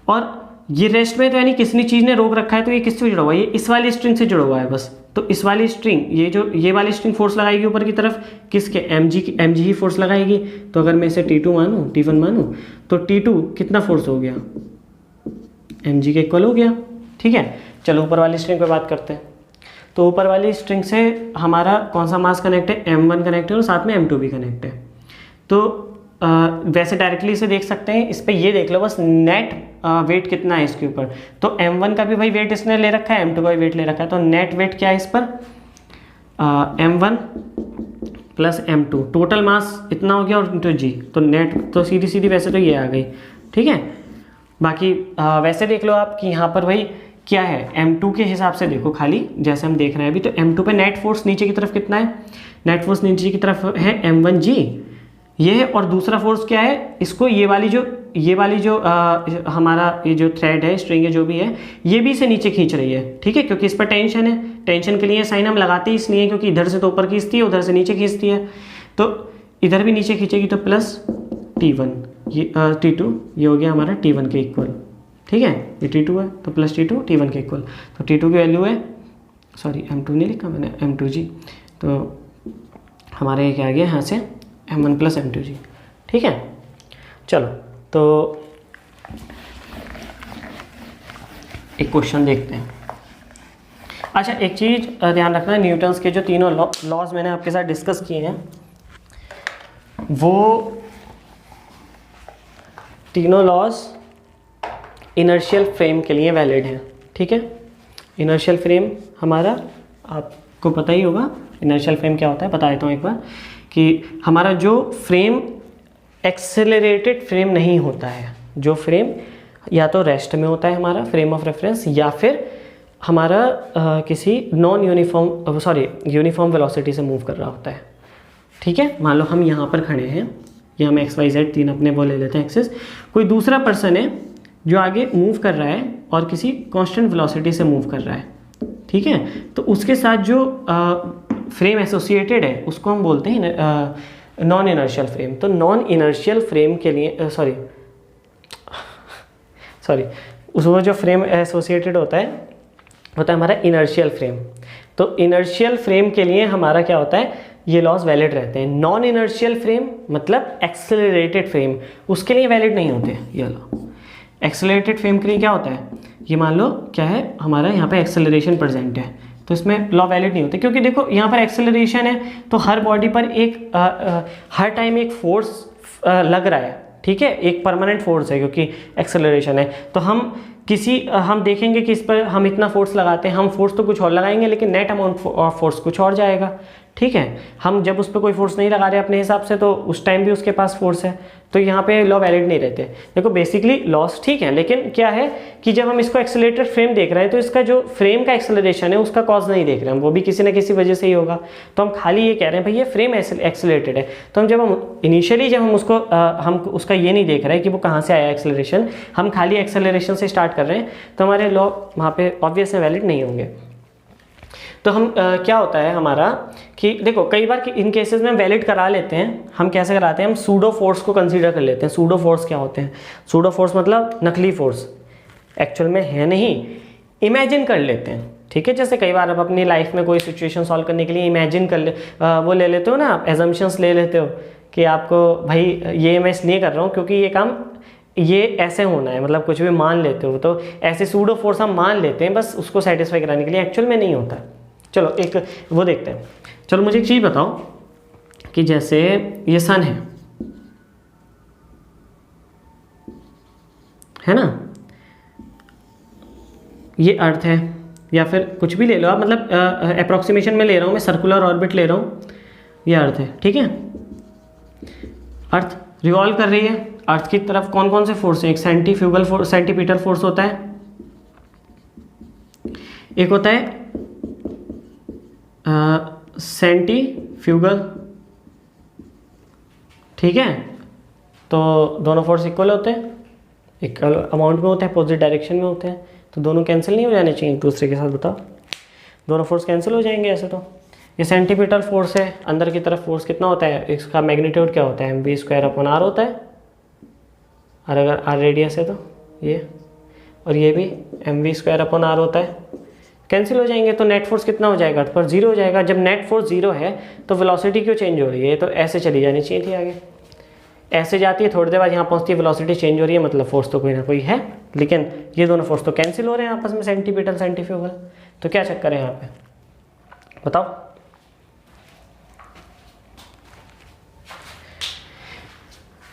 और ये रेस्ट में तो यानी किसी चीज़ ने रोक रखा है, तो ये किससे जुड़ा हुआ है, ये इस वाली स्ट्रिंग से जुड़ा हुआ है बस। तो इस वाली स्ट्रिंग, ये वाली स्ट्रिंग फोर्स लगाएगी ऊपर की तरफ, किसके, एम जी ही फोर्स लगाएगी। तो अगर मैं इसे T2 मानूँ, T1 मानूँ, तो T2 कितना फोर्स हो गया, एम जी के इक्वल हो गया। ठीक है, चलो ऊपर वाली स्ट्रिंग पे बात करते हैं। तो ऊपर वाली स्ट्रिंग से हमारा कौन सा मास कनेक्ट है, M1 कनेक्ट है और साथ में M2 भी कनेक्ट है। तो वैसे डायरेक्टली इसे देख सकते हैं, इस पे ये देख लो बस नेट वेट कितना है इसके ऊपर। तो M1 का भी भाई वेट इसने ले रखा है, M2 का भी वेट ले रखा है, तो नेट वेट क्या है इस पर, M1 plus M2, total mass इतना हो गया और इंटू जी, तो नेट तो सीधी सीधी वैसे तो ये आ गई। ठीक है, बाकी वैसे देख लो आप कि यहाँ पर भाई क्या है, M2 के हिसाब से देखो खाली, जैसे हम देख रहे हैं अभी, तो M2 पे नेट फोर्स नीचे की तरफ कितना है, नेट फोर्स नीचे की तरफ है M1G ये है, और दूसरा फोर्स क्या है, इसको ये वाली जो हमारा ये जो थ्रेड है, स्ट्रिंग है जो भी है, ये भी इसे नीचे खींच रही है। ठीक है, क्योंकि इस पर टेंशन है, टेंशन के लिए साइन हम लगाते ही इसलिए क्योंकि इधर से तो ऊपर खींचती है, उधर से नीचे खींचती है, तो इधर भी नीचे खींचेगी, तो प्लस T1 ये T2 ये हो गया हमारा T1 के इक्वल। ठीक है, ये T2 है तो प्लस T2 T1 के इक्वल, तो T2 की वैल्यू है, सॉरी M2 नहीं लिखा मैंने, M2G, तो हमारे ये क्या आ गया यहाँ से M1 प्लस M2G। ठीक है, चलो तो एक क्वेश्चन देखते हैं। अच्छा, एक चीज़ ध्यान रखना, न्यूटन्स के जो तीनों लॉज मैंने आपके साथ डिस्कस किए हैं, वो तीनों लॉज इनर्शियल फ्रेम के लिए वैलिड हैं। ठीक है, इनर्शियल फ्रेम हमारा आपको पता ही होगा, इनर्शियल फ्रेम क्या होता है बता देता हूँ एक बार, कि हमारा जो फ्रेम एक्सेलरेटेड फ्रेम नहीं होता है, जो फ्रेम या तो रेस्ट में होता है हमारा फ्रेम ऑफ रेफरेंस, या फिर हमारा किसी नॉन यूनिफॉर्म वेलोसिटी से मूव कर रहा होता है। ठीक है, मान लो हम यहाँ पर खड़े हैं, या हम XYZ तीन अपने वो ले लेते हैं एक्सिस, कोई दूसरा पर्सन है जो आगे मूव कर रहा है और किसी कांस्टेंट वेलोसिटी से मूव कर रहा है। ठीक है, तो उसके साथ जो फ्रेम एसोसिएटेड है उसको हम बोलते हैं नॉन इनर्शियल फ्रेम। तो नॉन इनर्शियल फ्रेम के लिए उसमें जो फ्रेम एसोसिएटेड होता है हमारा इनर्शियल फ्रेम। तो इनर्शियल फ्रेम के लिए हमारा क्या होता है, ये लॉज वैलिड रहते हैं। नॉन इनर्शियल फ्रेम मतलब एक्सेलरेटेड फ्रेम, उसके लिए वैलिड नहीं होते ये लॉ। एक्सेलरेटेड फ्रेम के लिए क्या होता है, ये मान लो क्या है हमारा यहाँ पे एक्सेलरेशन प्रेजेंट है, तो इसमें लॉ वैलिड नहीं होते, क्योंकि देखो यहाँ पर एक्सेलरेशन है तो हर बॉडी पर एक हर टाइम एक फोर्स लग रहा है। ठीक है, एक परमानेंट फोर्स है क्योंकि एक्सेलरेशन है, तो हम देखेंगे कि इस पर हम इतना फोर्स लगाते हैं, हम फोर्स तो कुछ और लगाएंगे लेकिन नेट अमाउंट ऑफ फोर्स कुछ और जाएगा। ठीक है, हम जब उस पर कोई फोर्स नहीं लगा रहे अपने हिसाब से, तो उस टाइम भी उसके पास फोर्स है, तो यहाँ पे लॉ वैलिड नहीं रहते। देखो बेसिकली लॉस ठीक है, लेकिन क्या है कि जब हम इसको एक्सेलरेटेड फ्रेम देख रहे हैं तो इसका जो फ्रेम का एक्सेलरेशन है उसका कॉज नहीं देख रहे हैं, वो भी किसी न किसी वजह से ही होगा। तो हम खाली ये कह रहे हैं भाई ये फ्रेम एक्सेलरेटेड है, तो हम इनिशियली जब हम उसका ये नहीं देख रहे हैं कि वो कहाँ से आया एक्सेलरेशन, हम खाली एक्सेलरेशन से स्टार्ट कर रहे हैं, तो हमारे लॉ वहाँ पे ऑब्वियस है वैलिड नहीं होंगे। तो हम क्या होता है हमारा कि देखो कई बार इन केसेस में वैलिड करा लेते हैं। हम कैसे कराते हैं, हम सूडो फोर्स को कंसीडर कर लेते हैं। सूडो फोर्स क्या होते हैं, सूडो फोर्स मतलब नकली फोर्स, एक्चुअल में है नहीं, इमेजिन कर लेते हैं। ठीक है, जैसे कई बार आप अपनी लाइफ में कोई सिचुएशन सॉल्व करने के लिए इमेजिन कर वो ले लेते हो ना, आप एजम्पशंस ले लेते हो कि आपको भाई ये मैं इसलिए कर रहा हूँ क्योंकि ये काम ये ऐसे होना है, मतलब कुछ भी मान लेते हो, तो ऐसे सूडो फोर्स हम मान लेते हैं बस उसको सेटिस्फाई कराने के लिए, एक्चुअल में नहीं होता। चलो एक वो देखते हैं। चलो मुझे एक चीज़ बताओ कि जैसे ये सन है ना, ये अर्थ है, या फिर कुछ भी ले लो आप, मतलब अप्रोक्सीमेशन में ले रहा हूँ मैं, सर्कुलर ऑर्बिट ले रहा हूँ, ये अर्थ है। ठीक है, अर्थ रिवॉल्व कर रही है, अर्थ की तरफ कौन कौन से फोर्स है, एक सेंट्रीफ्यूगल फोर्स, सेंटीपीटल फोर्स होता है, एक होता है सेंटीफ्यूगल। ठीक है, तो दोनों फोर्स इक्वल होते हैं, इक्वल अमाउंट में होते हैं, अपोजिट डायरेक्शन में होते हैं, तो दोनों कैंसिल नहीं हो जाने चाहिए एक दूसरे के साथ, बताओ दोनों फोर्स कैंसिल हो जाएंगे ऐसे। तो ये सेंटीपीटल फोर्स है, अंदर की तरफ फोर्स कितना होता है, इसका मैग्नीट्यूड क्या होता है, mv²/r होता है, और अगर r रेडियस है तो ये, और ये भी mv²/r होता है, कैंसिल हो जाएंगे, तो नेट फोर्स कितना हो जाएगा अर्थ पर, जीरो हो जाएगा। जब नेट फोर्स जीरो है तो वेलोसिटी क्यों चेंज हो रही है, तो ऐसे चली जानी चाहिए थी आगे, ऐसे जाती है, थोड़ी देर बाद यहाँ पहुँचती है, वेलोसिटी चेंज हो रही है, मतलब फोर्स तो कोई ना कोई है, लेकिन ये दोनों फोर्स तो कैंसिल हो रहे हैं आपस में, सेंटीपिटल सेंट्रीफ्यूगल। तो क्या चक्कर है यहाँ पे बताओ।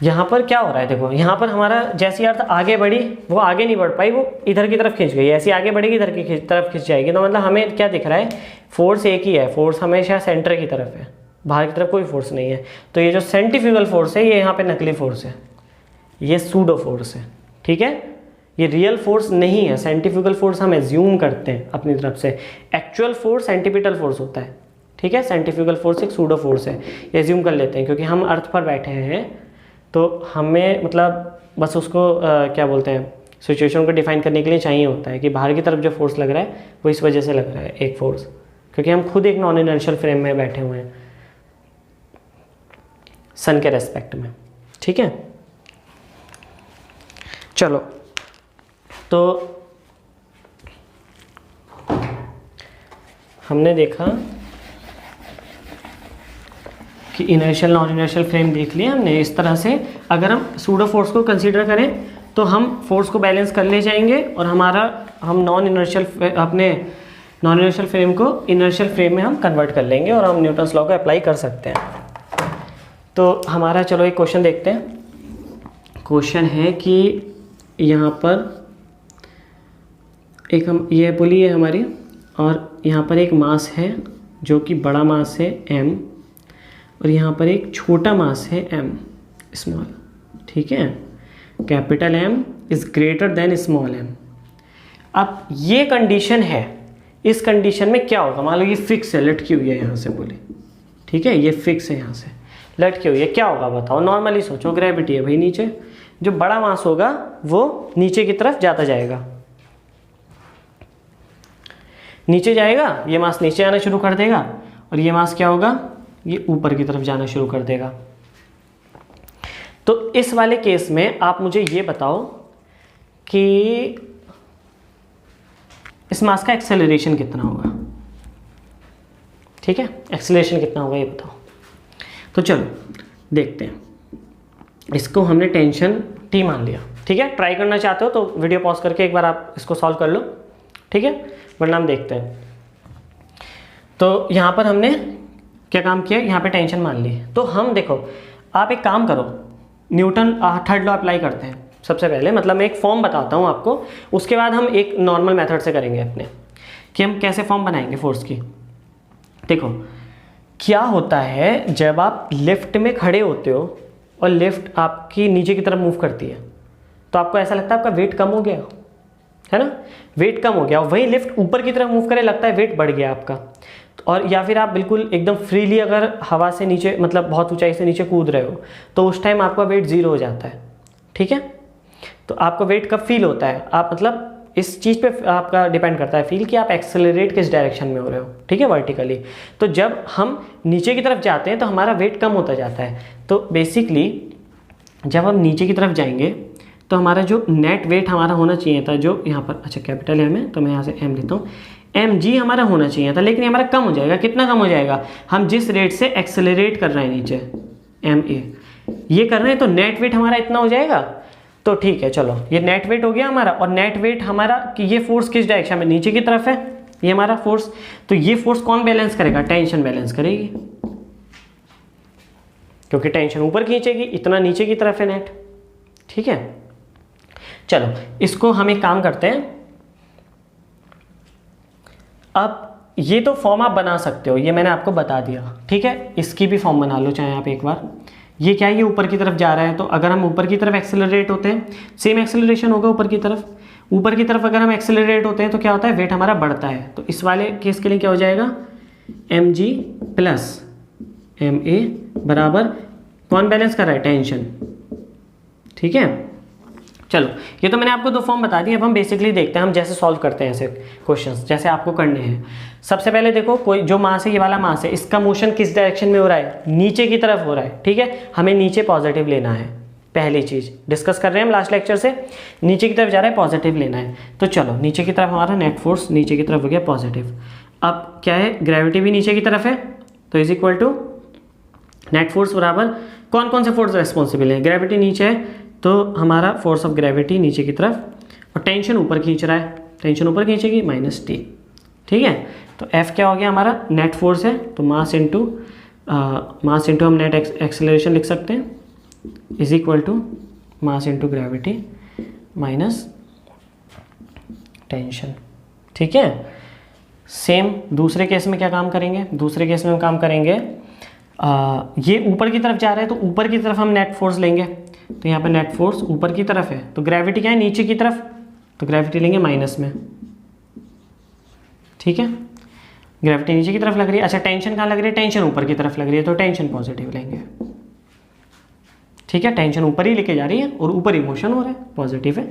यहाँ पर क्या हो रहा है देखो, यहाँ पर हमारा जैसी अर्थ आगे बढ़ी वो आगे नहीं बढ़ पाई, वो इधर की तरफ खिंच गई, ऐसी आगे बढ़ेगी इधर की तरफ खिंच जाएगी। तो मतलब हमें क्या दिख रहा है, फोर्स एक ही है, फोर्स हमेशा सेंटर की तरफ है, बाहर की तरफ कोई फोर्स नहीं है। तो ये जो सेंट्रीफ्यूगल फोर्स है ये यहाँ पे नकली फोर्स है, ये सूडो फोर्स है, ठीक है, ये रियल फोर्स नहीं है। सेंट्रीफ्यूगल फोर्स हम एज्यूम करते हैं अपनी तरफ से, एक्चुअल फोर्स सेंटीपिटल फोर्स होता है, ठीक है। सेंट्रीफ्यूगल फोर्स एक सूडो फोर्स है, ये एज्यूम कर लेते हैं, क्योंकि हम अर्थ पर बैठे हैं तो हमें मतलब बस उसको क्या बोलते हैं, सिचुएशन को डिफाइन करने के लिए चाहिए होता है कि बाहर की तरफ जो फोर्स लग रहा है वो इस वजह से लग रहा है एक फोर्स, क्योंकि हम खुद एक नॉन इनर्शियल फ्रेम में बैठे हुए हैं सन के रेस्पेक्ट में, ठीक है। चलो तो हमने देखा कि इनर्शियल नॉन इनर्शियल फ्रेम देख लिया हमने। इस तरह से अगर हम सूडो फोर्स को कंसीडर करें तो हम फोर्स को बैलेंस कर ले जाएंगे और हम नॉन इनर्शियल फ्रेम को इनर्शियल फ्रेम में हम कन्वर्ट कर लेंगे और हम न्यूटन्स लॉ को अप्लाई कर सकते हैं। तो हमारा चलो एक क्वेश्चन देखते हैं। क्वेश्चन है कि यहाँ पर एक हम ये पुली है हमारी और यहाँ पर एक मास है जो कि बड़ा मास है m, और यहाँ पर एक छोटा मास है m स्मॉल, ठीक है। Capital M is greater than small m। अब ये कंडीशन है, इस कंडीशन में क्या होगा, मान लो ये फिक्स है, लटकी हुई है यहाँ से पुली, ठीक है, ये फिक्स है, यहाँ से लटकी हुई है, क्या होगा बताओ। नॉर्मली सोचो, ग्रेविटी है भाई नीचे, जो बड़ा मास होगा वो नीचे की तरफ जाता जाएगा, नीचे जाएगा, ये मास नीचे आना शुरू कर देगा, और ये मास क्या होगा, ये ऊपर की तरफ जाना शुरू कर देगा। तो इस वाले केस में आप मुझे ये बताओ कि इस मास का एक्सेलरेशन कितना होगा, ठीक है, एक्सेलरेशन कितना होगा ये बताओ। तो चलो देखते हैं, इसको हमने टेंशन T मान लिया, ठीक है। ट्राई करना चाहते हो तो वीडियो पॉज करके एक बार आप इसको सॉल्व कर लो, ठीक है, वरना हम देखते हैं। तो यहाँ पर हमने क्या काम किया, यहाँ पे टेंशन मान ली। तो हम देखो, आप एक काम करो, न्यूटन थर्ड लॉ अप्लाई करते हैं सबसे पहले, मतलब मैं एक फॉर्म बताता हूँ आपको, उसके बाद हम एक नॉर्मल मेथड से करेंगे अपने कि हम कैसे फॉर्म बनाएंगे फोर्स की। देखो क्या होता है, जब आप लिफ्ट में खड़े होते हो और लिफ्ट आपकी नीचे की तरफ मूव करती है तो आपको ऐसा लगता है आपका वेट कम हो गया, है ना, वेट कम हो गया। और वही लिफ्ट ऊपर की तरफ मूव करे, लगता है वेट बढ़ गया आपका। और या फिर आप बिल्कुल एकदम फ्रीली अगर हवा से नीचे, मतलब बहुत ऊंचाई से नीचे कूद रहे हो, तो उस टाइम आपका वेट जीरो हो जाता है, ठीक है। तो आपका वेट कब फील होता है, आप मतलब इस चीज़ पे आपका डिपेंड करता है फील कि आप एक्सेलरेट किस डायरेक्शन में हो रहे हो, ठीक है, वर्टिकली। तो जब हम नीचे की तरफ जाते हैं तो हमारा वेट कम होता जाता है। तो बेसिकली जब हम नीचे की तरफ जाएंगे तो हमारा जो नेट वेट हमारा होना चाहिए था, जो यहाँ पर, अच्छा कैपिटल M है तो मैं यहाँ से M लेता हूँ, mg हमारा होना चाहिए था, लेकिन हमारा कम हो जाएगा। कितना कम हो जाएगा, हम जिस रेट से एक्सेलरेट कर रहे हैं नीचे ma ये कर रहे हैं, तो नेट वेट हमारा इतना हो जाएगा। तो ठीक है, चलो ये नेट वेट हो गया हमारा। और नेट वेट हमारा कि ये फोर्स किस डायरेक्शन में, नीचे की तरफ है ये हमारा फोर्स। तो ये फोर्स कौन बैलेंस करेगा, टेंशन बैलेंस करेगी, क्योंकि टेंशन ऊपर खींचेगी, इतना नीचे की तरफ है नेट, ठीक है। चलो इसको हम एक काम करते हैं, अब ये तो फॉर्म आप बना सकते हो, ये मैंने आपको बता दिया, ठीक है। इसकी भी फॉर्म बना लो चाहे आप एक बार। ये क्या है, ये ऊपर की तरफ जा रहा है, तो अगर हम ऊपर की तरफ एक्सेलरेट होते हैं, सेम एक्सेलरेशन होगा ऊपर की तरफ। ऊपर की तरफ अगर हम एक्सेलरेट होते हैं तो क्या होता है, वेट हमारा बढ़ता है। तो इस वाले केस के लिए क्या हो जाएगा, mg प्लस ma बराबर कौन बैलेंस कर रहा है, टेंशन, ठीक है। चलो ये तो मैंने आपको दो फॉर्म बता दी। अब हम बेसिकली देखते हैं हम जैसे सॉल्व करते हैं ऐसे क्वेश्चंस, जैसे आपको करने हैं। सबसे पहले देखो, कोई जो मास है, ये वाला मास है, इसका मोशन किस डायरेक्शन में हो रहा है, नीचे की तरफ हो रहा है, ठीक है। हमें नीचे पॉजिटिव लेना है, पहली चीज़ डिस्कस कर रहे हैं हम लास्ट लेक्चर से, नीचे की तरफ जा रहा है, पॉजिटिव लेना है। तो चलो नीचे की तरफ हमारा नेट फोर्स नीचे की तरफ हो गया पॉजिटिव। अब क्या है, ग्रेविटी भी नीचे की तरफ है, तो is equal to net force बराबर कौन कौन से फोर्स रेस्पॉन्सिबल है, ग्रेविटी नीचे है तो हमारा फोर्स ऑफ ग्रेविटी नीचे की तरफ, और टेंशन ऊपर खींच रहा है, टेंशन ऊपर खींचेगी माइनस टी। ठीक है, तो F क्या हो गया हमारा, नेट फोर्स है तो मास इंटू हम नेट एक्सेलरेशन लिख सकते हैं is equal to mass into gravity minus tension. ठीक है, सेम दूसरे केस में क्या काम करेंगे, दूसरे केस में हम काम करेंगे ये ऊपर की तरफ जा रहा है तो ऊपर की तरफ हम नेट फोर्स लेंगे, तो यहाँ पे नेट फोर्स ऊपर की तरफ है तो ग्रेविटी क्या है नीचे की तरफ, तो ग्रेविटी लेंगे माइनस में। ठीक है, ग्रेविटी नीचे की तरफ लग रही है। अच्छा टेंशन कहाँ लग रही है, टेंशन ऊपर की तरफ लग रही है तो टेंशन पॉजिटिव लेंगे। ठीक है, टेंशन ऊपर ही लेके जा रही है और ऊपर ही मोशन हो रहा है, पॉजिटिव है।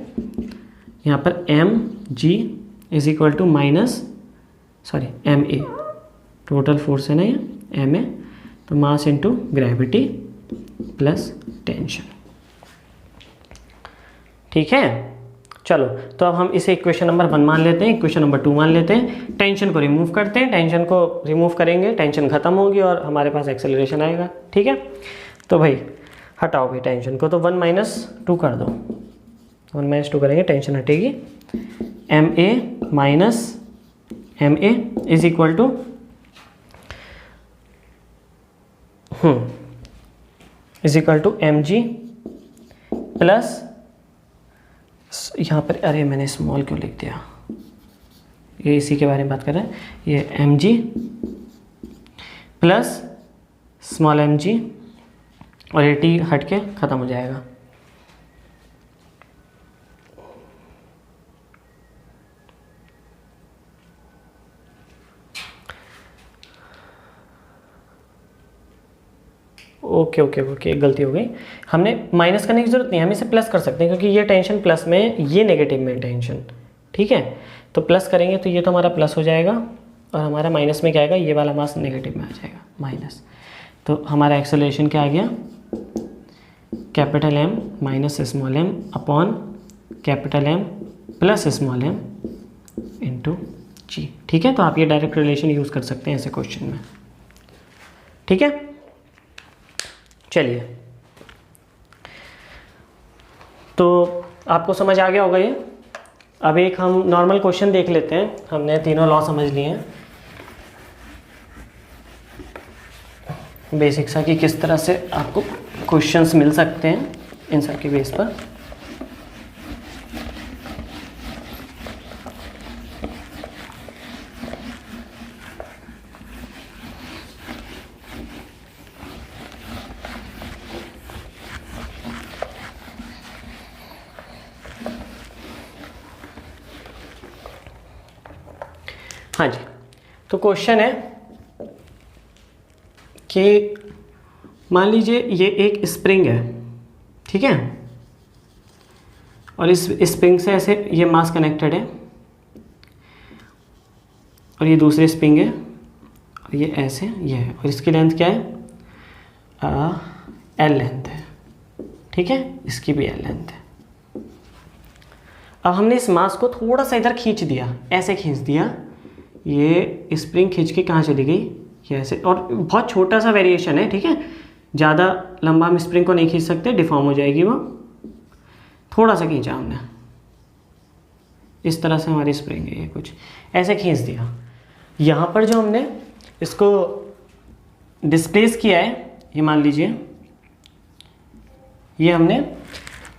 यहाँ पर m g is equal to m a, total force है ना ये एम ए, तो mass into gravity plus tension. ठीक है, चलो तो अब हम इसे इक्वेशन नंबर 1 मान लेते हैं, इक्वेशन नंबर 2 मान लेते हैं, टेंशन को रिमूव करते हैं, टेंशन को रिमूव करेंगे टेंशन खत्म होगी और हमारे पास एक्सेलरेशन आएगा। ठीक है, तो भाई हटाओ भाई टेंशन को, तो 1 - 2 कर दो, 1 - 2 करेंगे टेंशन हटेगी, M A minus M A is equal to M G plus, यहाँ पर अरे मैंने स्मॉल क्यों लिख दिया, ये इसी के बारे में बात कर रहे हैं, ये एम जी प्लस स्मॉल एम जी और ये टी हट के ख़त्म हो जाएगा। ओके ओके ओके, गलती हो गई, हमने माइनस करने की जरूरत नहीं, हम इसे प्लस कर सकते हैं क्योंकि ये टेंशन प्लस में, ये नेगेटिव में टेंशन। ठीक है, तो प्लस करेंगे तो ये तो हमारा प्लस हो जाएगा और हमारा माइनस में क्या आएगा, ये वाला मास नेगेटिव में आ जाएगा माइनस। तो हमारा एक्सेलरेशन क्या आ गया, capital M minus small M upon capital M plus small M into G. ठीक है, तो आप ये डायरेक्ट रिलेशन यूज़ कर सकते हैं ऐसे क्वेश्चन में। ठीक है, चलिए तो आपको समझ आ गया होगा ये। अब एक हम नॉर्मल क्वेश्चन देख लेते हैं, हमने तीनों लॉ समझ लिए हैं बेसिक सा कि किस तरह से आपको क्वेश्चंस मिल सकते हैं इन सब के बेस पर। हाँ जी, तो क्वेश्चन है कि मान लीजिए ये एक स्प्रिंग है, ठीक है, और इस स्प्रिंग से ऐसे ये मास कनेक्टेड है और ये दूसरी स्प्रिंग है और ये ऐसे ये है और इसकी लेंथ क्या है, एल लेंथ है। ठीक है, इसकी भी एल लेंथ है। अब हमने इस मास को थोड़ा सा इधर खींच दिया, ऐसे खींच दिया, ये स्प्रिंग खींच के कहाँ चली गई, ये ऐसे, और बहुत छोटा सा वेरिएशन है। ठीक है, ज़्यादा लंबा हम स्प्रिंग को नहीं खींच सकते, डिफॉर्म हो जाएगी वो, थोड़ा सा खींचा हमने, इस तरह से हमारी स्प्रिंग है, ये कुछ ऐसे खींच दिया। यहाँ पर जो हमने इसको डिस्प्लेस किया है, ये मान लीजिए ये हमने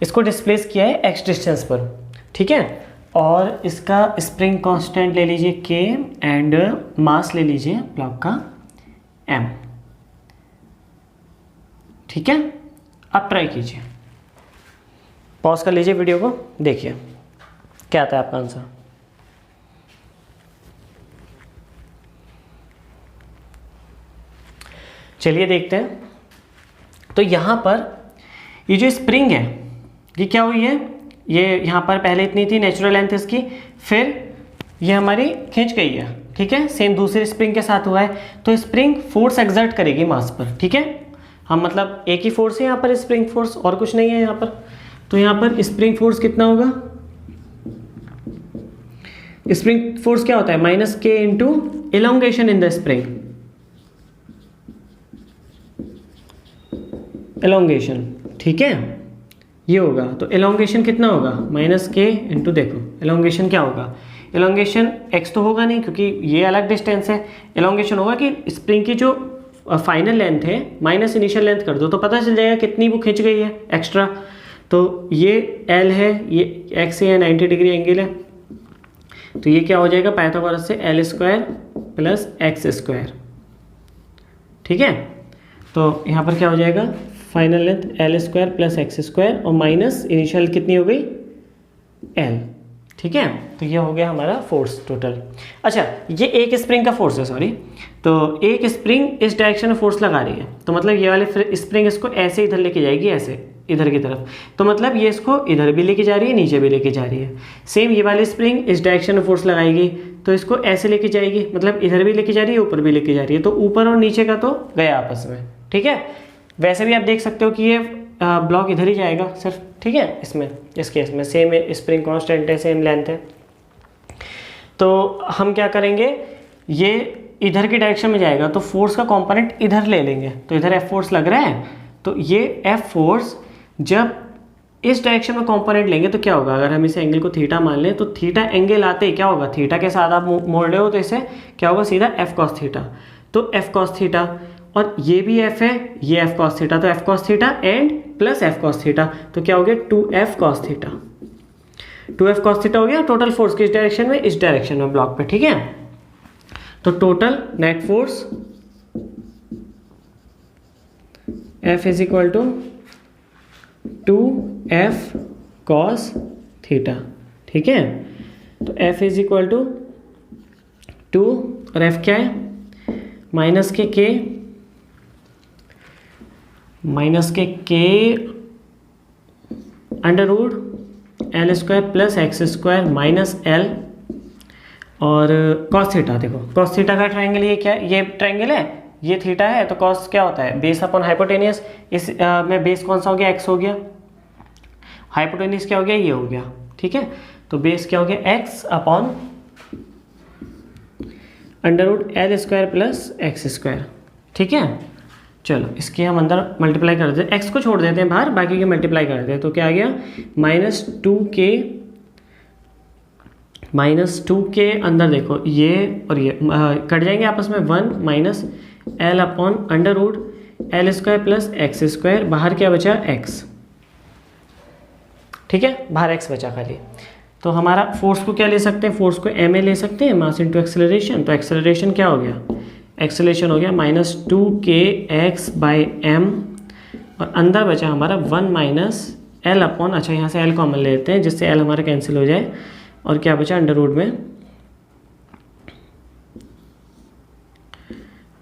इसको डिस्प्लेस किया है एक्स डिस्टेंस पर। ठीक है, और इसका स्प्रिंग कांस्टेंट ले लीजिए के एंड मास ले लीजिए ब्लॉक का एम। ठीक है, अब ट्राई कीजिए, पॉज कर लीजिए वीडियो को, देखिए क्या आता है आपका आंसर। चलिए देखते हैं। तो यहाँ पर ये जो स्प्रिंग है ये क्या हुई है, ये यहाँ पर पहले इतनी थी नेचुरल लेंथ इसकी, फिर ये हमारी खींच गई है। ठीक है, सेम दूसरी स्प्रिंग के साथ हुआ है, तो स्प्रिंग फोर्स एक्सर्ट करेगी मास पर। ठीक है, हम मतलब एक ही फोर्स है यहाँ पर, स्प्रिंग फोर्स, और कुछ नहीं है यहाँ पर। तो यहाँ पर स्प्रिंग फोर्स कितना होगा, स्प्रिंग फोर्स क्या होता है, माइनस के into elongation in the spring, elongation, ठीक है, ये होगा। तो इलोंगेशन कितना होगा, माइनस के इंटू, देखो इलोंगेशन क्या होगा, इलोंगेशन एक्स तो होगा नहीं क्योंकि ये अलग डिस्टेंस है। इलोंगेशन होगा कि स्प्रिंग की जो फाइनल लेंथ है माइनस इनिशियल लेंथ कर दो तो पता चल जाएगा कितनी वो खिंच गई है एक्स्ट्रा। तो ये एल है, ये एक्स है, 90 डिग्री एंगल है, तो ये क्या हो जाएगा, पाइथागोरस से L square plus x square, ठीक है। तो यहाँ पर क्या हो जाएगा, final length L square plus x square और माइनस इनिशियल कितनी हो गई, एल, ठीक है। तो ये हो गया हमारा फोर्स टोटल। अच्छा, ये एक स्प्रिंग का फोर्स है, सॉरी, तो एक स्प्रिंग इस डायरेक्शन में फोर्स लगा रही है, तो मतलब ये वाले स्प्रिंग इसको ऐसे इधर लेके जाएगी, ऐसे इधर की तरफ, तो मतलब ये इसको इधर भी लेके जा रही है, नीचे भी लेके जा रही है। सेम ये वाली स्प्रिंग इस डायरेक्शन में फोर्स लगाएगी तो इसको ऐसे लेके जाएगी, मतलब इधर भी लेके जा रही है, ऊपर भी लेके जा रही है, तो ऊपर और नीचे का तो गया आपस में, ठीक है। वैसे भी आप देख सकते हो कि ये ब्लॉक इधर ही जाएगा सिर्फ, ठीक है, इसमें इस केस में सेम स्प्रिंग कांस्टेंट है, सेम लेंथ है। तो हम क्या करेंगे, ये इधर की डायरेक्शन में जाएगा तो फोर्स का कंपोनेंट इधर ले लेंगे, तो इधर एफ फोर्स लग रहा है, तो ये एफ फोर्स जब इस डायरेक्शन में कंपोनेंट लेंगे तो क्या होगा, अगर हम इसे एंगल को थीटा मान लें तो थीटा एंगल आते ही क्या होगा, थीटा के साथ आप मोड़ रहे हो तो इसे क्या होगा, सीधा एफ कॉस थीटा, तो एफ कॉस थीटा, और ये भी एफ है, ये एफ कॉस थीटा, तो F cos theta and plus F cos theta, तो क्या हो गया 2f cos theta, 2f cos theta हो गया टोटल फोर्स किस डायरेक्शन में, इस डायरेक्शन में ब्लॉक पे, ठीक है। तो total net force F is equal to 2f cos theta, ठीक है। तो F इज इक्वल टू 2 और F क्या है, माइनस के under root L square plus x square minus L और कॉस थीटा। देखो कॉस थीटा का ट्रायंगल ये क्या है, ये ट्रायंगल है, ये थीटा है, तो कॉस क्या होता है, बेस अपॉन हाइपोटेनियस, इस में बेस कौन सा हो गया, एक्स हो गया, हाइपोटेनियस क्या हो गया, ये हो गया, ठीक है। तो बेस क्या हो गया, x upon under root L square plus x square, ठीक है। चलो इसके हम अंदर मल्टीप्लाई कर देते हैं, एक्स को छोड़ देते हैं बाहर, बाकी के मल्टीप्लाई कर देते हैं, तो क्या आ गया माइनस टू के अंदर देखो ये और ये कट जाएंगे आपस में, 1 minus L upon under root L square plus x square, बाहर क्या बचा, एक्स, ठीक है, बाहर एक्स बचा खाली। तो हमारा फोर्स को क्या ले सकते हैं, फोर्स को एम ए ले सकते हैं, मास इंटू एक्सेलरेशन, तो एक्सेलरेशन क्या हो गया, एक्सेलरेशन हो गया -2kx बाई एम, और अंदर बचा हमारा 1 माइनस एल अपॉन, अच्छा यहाँ से एल कॉमन ले लेते हैं जिससे एल हमारा कैंसिल हो जाए, और क्या बचा अंडर रूट में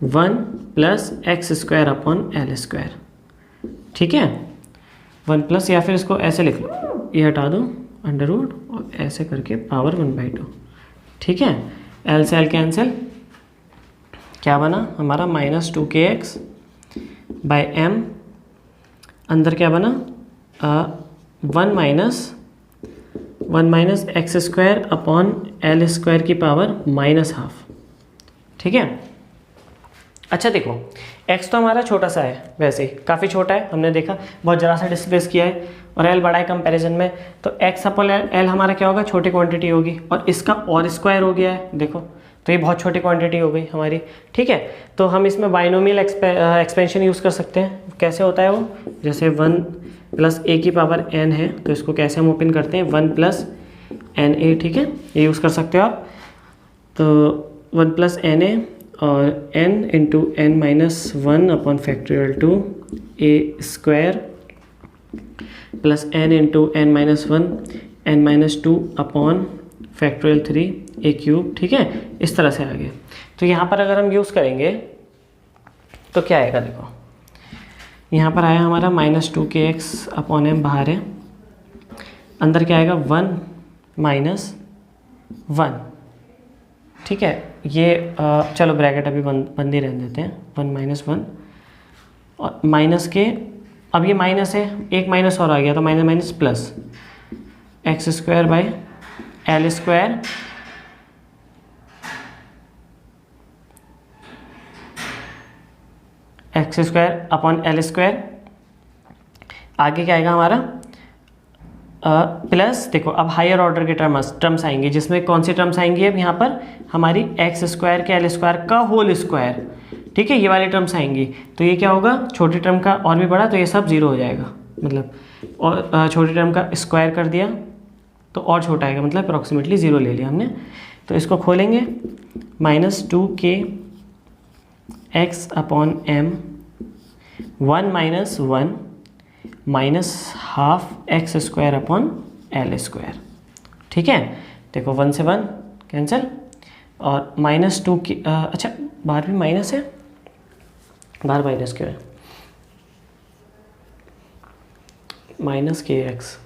1 plus x square upon L square, ठीक है, 1 प्लस, या फिर इसको ऐसे लिख लो, ये हटा दो अंडर रूट और ऐसे करके पावर 1/2, ठीक है। एल से एल कैंसिल, क्या बना हमारा -2kx बाई एम, अंदर क्या बना 1 minus x square upon L square की पावर -12, ठीक है। अच्छा देखो x तो हमारा छोटा सा है, वैसे ही काफ़ी छोटा है, हमने देखा बहुत ज़रा सा डिस्प्लेस किया है, और l बड़ा है कंपैरिजन में, तो x अपॉन एल हमारा क्या होगा, छोटी क्वांटिटी होगी, और इसका और स्क्वायर हो गया है, देखो तो ये बहुत छोटी क्वांटिटी हो गई हमारी, ठीक है। तो हम इसमें बाइनोमियल एक्सपेंशन यूज़ कर सकते हैं, कैसे होता है वो, जैसे 1 प्लस a की पावर n है, तो इसको कैसे हम ओपन करते हैं, 1 प्लस एन ए, ठीक है, ये यूज़ कर सकते हो आप। तो 1 प्लस एन ए और n into N minus 1 upon factorial 2 A square plus n into N minus 1 n minus 2 upon factorial 3 A cube, ठीक है, इस तरह से आगे। तो यहाँ पर अगर हम यूज़ करेंगे तो क्या आएगा, देखो यहाँ पर आया हमारा -2kx अपॉन एम, बाहर है, अंदर क्या आएगा 1 माइनस 1, ठीक है। ये चलो ब्रैकेट अभी बंद ही रहने देते हैं, 1 माइनस 1, और माइनस के, अब ये माइनस है, एक माइनस और आ गया तो minus minus plus x square by L square x square upon L square. आगे क्या आएगा हमारा प्लस, देखो अब हायर ऑर्डर के टर्म्स आएंगे, जिसमें कौन सी टर्म्स आएंगी अब यहाँ पर हमारी एक्स स्क्वायर के एल स्क्वायर का होल स्क्वायर, ठीक है, ये वाली टर्म्स आएंगी। तो ये क्या होगा, छोटी टर्म का और भी बड़ा, तो ये सब जीरो हो जाएगा, मतलब और छोटी टर्म का स्क्वायर कर दिया तो और छोटा आएगा, मतलब अप्रॉक्सीमेटली ज़ीरो ले लिया हमने। तो इसको खोलेंगे, -2k x upon m 1 - 1 -½ x square upon L square, ठीक है। देखो 1 से 1 कैंसिल, और -2 की अच्छा बाहर भी माइनस है, बाहर माइनस क्यों है, -kx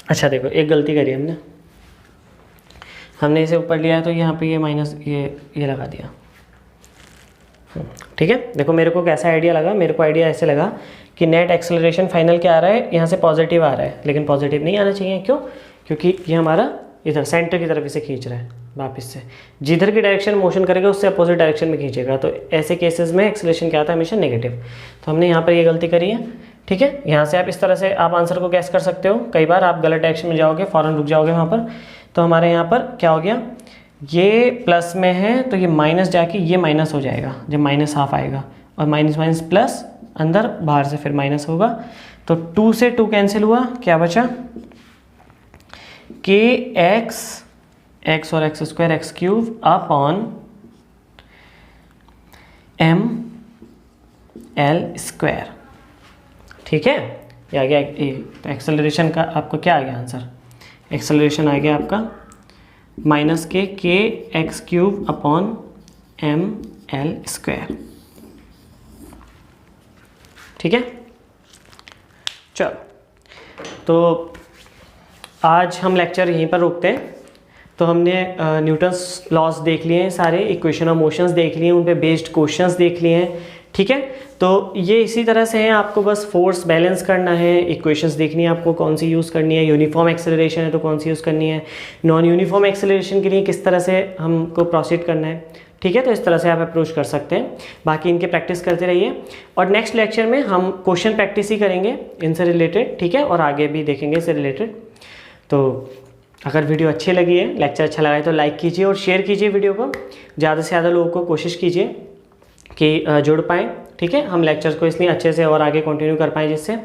अच्छा देखो एक गलती करी हमने इसे ऊपर लिया है तो यहाँ पे ये माइनस ये लगा दिया, ठीक है। देखो मेरे को कैसा आइडिया लगा, मेरे को आइडिया ऐसे लगा कि नेट एक्सेलरेशन फाइनल क्या आ रहा है, यहाँ से पॉजिटिव आ रहा है, लेकिन पॉजिटिव नहीं आना चाहिए, क्यों, क्योंकि ये हमारा इधर सेंटर की तरफ इसे खींच रहा है वापस से, जिधर की डायरेक्शन मोशन करेगा उससे अपोजिट डायरेक्शन में खींचेगा, तो ऐसे केसेस में एक्सेलरेशन क्या आता है, हमेशा नेगेटिव। तो हमने यहाँ पर ये गलती करी है, ठीक है। यहाँ से आप इस तरह से आप आंसर को गैस कर सकते हो, कई बार आप गलत डायरेक्शन में जाओगे, फ़ौरन रुक जाओगे वहाँ पर। तो हमारे यहाँ पर क्या हो गया, ये प्लस में है तो ये माइनस जाके ये माइनस हो जाएगा जब -½ आएगा, और माइनस माइनस प्लस अंदर, बाहर से फिर माइनस होगा, तो 2 से 2 कैंसिल हुआ, क्या बचा k x और x square x cube upon m l square, ठीक है। ये आ गया तो एक्सेलरेशन का आपको क्या आ गया आंसर, एक्सेलरेशन आ गया आपका -k x cube upon m l square, ठीक है। चलो तो आज हम लेक्चर यहीं पर रोकते हैं। तो हमने न्यूटन्स लॉज देख लिए हैं, सारे इक्वेशन ऑफ मोशंस देख लिए हैं, उन पे बेस्ड क्वेश्चंस देख लिए हैं, ठीक है। तो ये इसी तरह से है, आपको बस फोर्स बैलेंस करना है, इक्वेशंस देखनी है आपको कौन सी यूज़ करनी है, यूनिफॉर्म एक्सेलरेशन है तो कौन सी यूज़ करनी है, नॉन यूनिफॉर्म एक्सेलरेशन के लिए किस तरह से हमको प्रोसीड करना है, ठीक है। तो इस तरह से आप अप्रोच कर सकते हैं, बाकी इनके प्रैक्टिस करते रहिए, और नेक्स्ट लेक्चर में हम क्वेश्चन प्रैक्टिस ही करेंगे इनसे रिलेटेड, ठीक है, और आगे भी देखेंगे इससे रिलेटेड। तो अगर वीडियो अच्छी लगी है, लेक्चर अच्छा लगा है तो लाइक कीजिए और शेयर कीजिए वीडियो को, ज़्यादा से ज़्यादा लोगों को कोशिश कीजिए कि जुड़ पाएँ, ठीक है। हम लेक्चर्स को इसलिए अच्छे से और आगे कंटिन्यू कर पाएँ जिससे।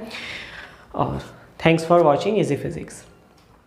और thanks for watching easy physics.